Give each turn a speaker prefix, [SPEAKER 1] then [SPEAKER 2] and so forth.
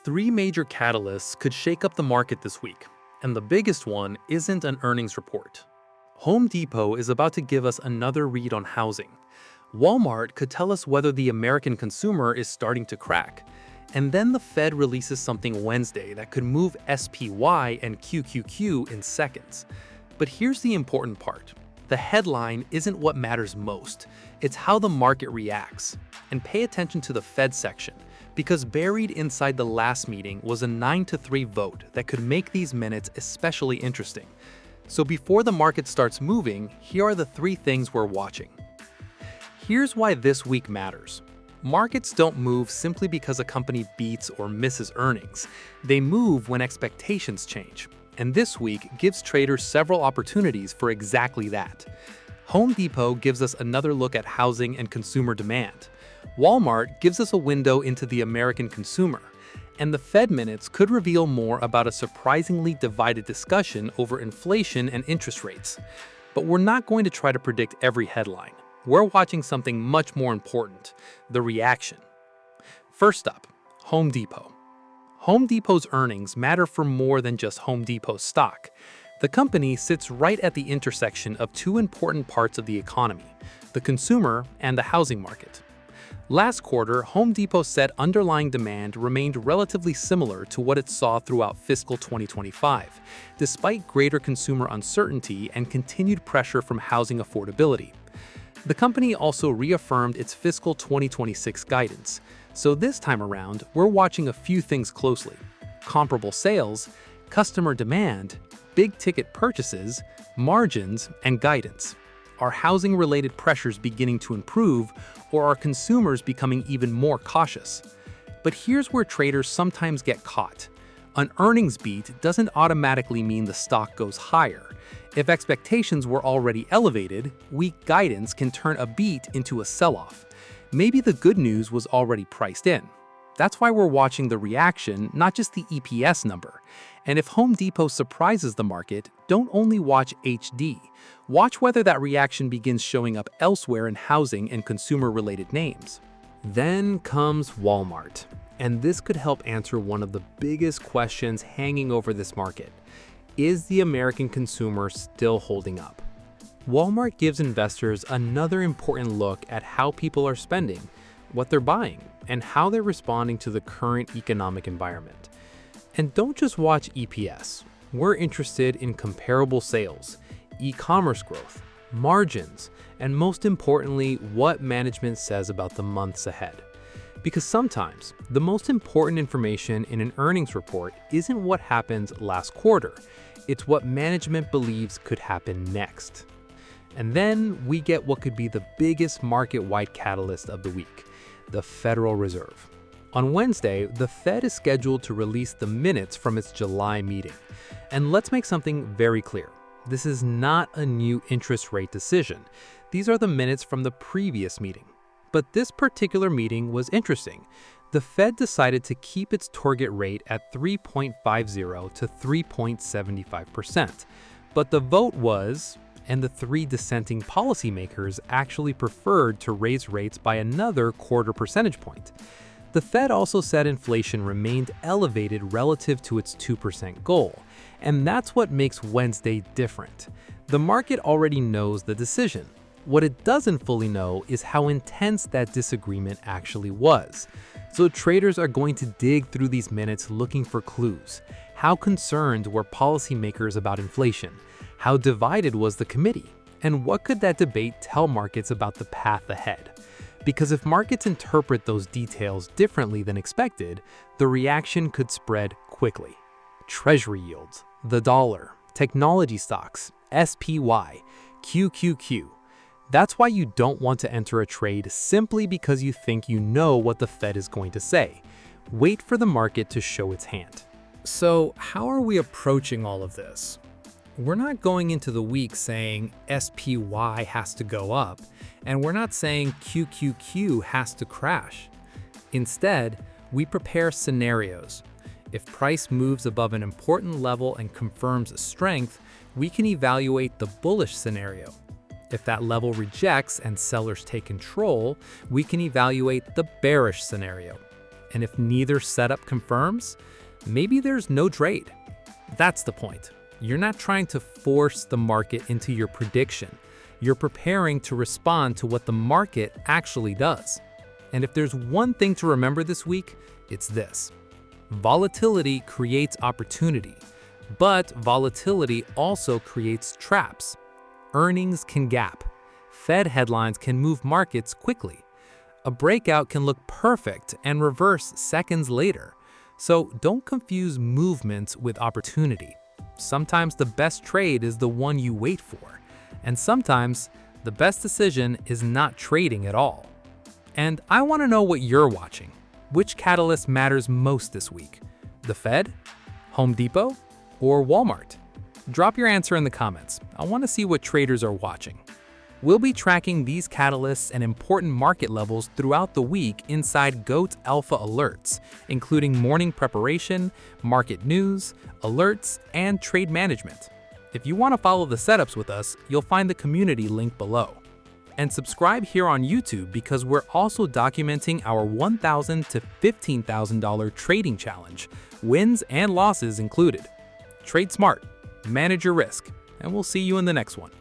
[SPEAKER 1] Three major catalysts could shake up the market this week, and the biggest one isn't an earnings report. Home Depot is about to give us another read on housing. Walmart could tell us whether the American consumer is starting to crack. And then the Fed releases something Wednesday that could move SPY and QQQ in seconds. But here's the important part. The headline isn't what matters most. It's how the market reacts. And pay attention to the Fed section, because buried inside the last meeting was a 9-3 vote that could make these minutes especially interesting. So before the market starts moving, here are the three things we're watching. Here's why this week matters. Markets don't move simply because a company beats or misses earnings. They move when expectations change. And this week gives traders several opportunities for exactly that. Home Depot gives us another look at housing and consumer demand. Walmart gives us a window into the American consumer. And the Fed minutes could reveal more about a surprisingly divided discussion over inflation and interest rates. But we're not going to try to predict every headline. We're watching something much more important: the reaction. First up, Home Depot. Home Depot's earnings matter for more than just Home Depot stock. The company sits right at the intersection of two important parts of the economy: the consumer and the housing market. Last quarter, Home Depot said underlying demand remained relatively similar to what it saw throughout fiscal 2025, despite greater consumer uncertainty and continued pressure from housing affordability. The company also reaffirmed its fiscal 2026 guidance, so this time around, we're watching a few things closely: comparable sales, customer demand, big-ticket purchases, margins, and guidance. Are housing-related pressures beginning to improve, or are consumers becoming even more cautious? But here's where traders sometimes get caught. An earnings beat doesn't automatically mean the stock goes higher. If expectations were already elevated, weak guidance can turn a beat into a sell-off. Maybe the good news was already priced in. That's why we're watching the reaction, not just the EPS number. And if Home Depot surprises the market, don't only watch HD. Watch whether that reaction begins showing up elsewhere in housing and consumer-related names. Then comes Walmart. And this could help answer one of the biggest questions hanging over this market. Is the American consumer still holding up? Walmart gives investors another important look at how people are spending, what they're buying, and how they're responding to the current economic environment. And don't just watch EPS. We're interested in comparable sales, e-commerce growth, margins, and most importantly, what management says about the months ahead. Because sometimes, the most important information in an earnings report isn't what happens last quarter, it's what management believes could happen next. And then we get what could be the biggest market-wide catalyst of the week: the Federal Reserve. On Wednesday, the Fed is scheduled to release the minutes from its July meeting. And let's make something very clear. This is not a new interest rate decision. These are the minutes from the previous meeting. But this particular meeting was interesting. The Fed decided to keep its target rate at 3.50 to 3.75%. But the vote was, and the three dissenting policymakers actually preferred to raise rates by another quarter percentage point. The Fed also said inflation remained elevated relative to its 2% goal, and that's what makes Wednesday different. The market already knows the decision. What it doesn't fully know is how intense that disagreement actually was. So traders are going to dig through these minutes looking for clues. How concerned were policymakers about inflation? How divided was the committee? And what could that debate tell markets about the path ahead? Because if markets interpret those details differently than expected, the reaction could spread quickly. Treasury yields, the dollar, technology stocks, SPY, QQQ. That's why you don't want to enter a trade simply because you think you know what the Fed is going to say. Wait for the market to show its hand.
[SPEAKER 2] So how are we approaching all of this? We're not going into the week saying SPY has to go up, and we're not saying QQQ has to crash. Instead, we prepare scenarios. If price moves above an important level and confirms strength, we can evaluate the bullish scenario. If that level rejects and sellers take control, we can evaluate the bearish scenario. And if neither setup confirms, maybe there's no trade. That's the point. You're not trying to force the market into your prediction. You're preparing to respond to what the market actually does. And if there's one thing to remember this week, it's this. Volatility creates opportunity, but volatility also creates traps. Earnings can gap. Fed headlines can move markets quickly. A breakout can look perfect and reverse seconds later. So don't confuse movement with opportunity. Sometimes the best trade is the one you wait for. And sometimes the best decision is not trading at all. And I want to know what you're watching. Which catalyst matters most this week? The Fed, Home Depot, or Walmart? Drop your answer in the comments. I want to see what traders are watching. We'll be tracking these catalysts and important market levels throughout the week inside GOAT Alpha Alerts, including morning preparation, market news, alerts, and trade management. If you want to follow the setups with us, you'll find the community link below. And subscribe here on YouTube because we're also documenting our $1,000 to $15,000 trading challenge, wins and losses included. Trade smart, manage your risk, and we'll see you in the next one.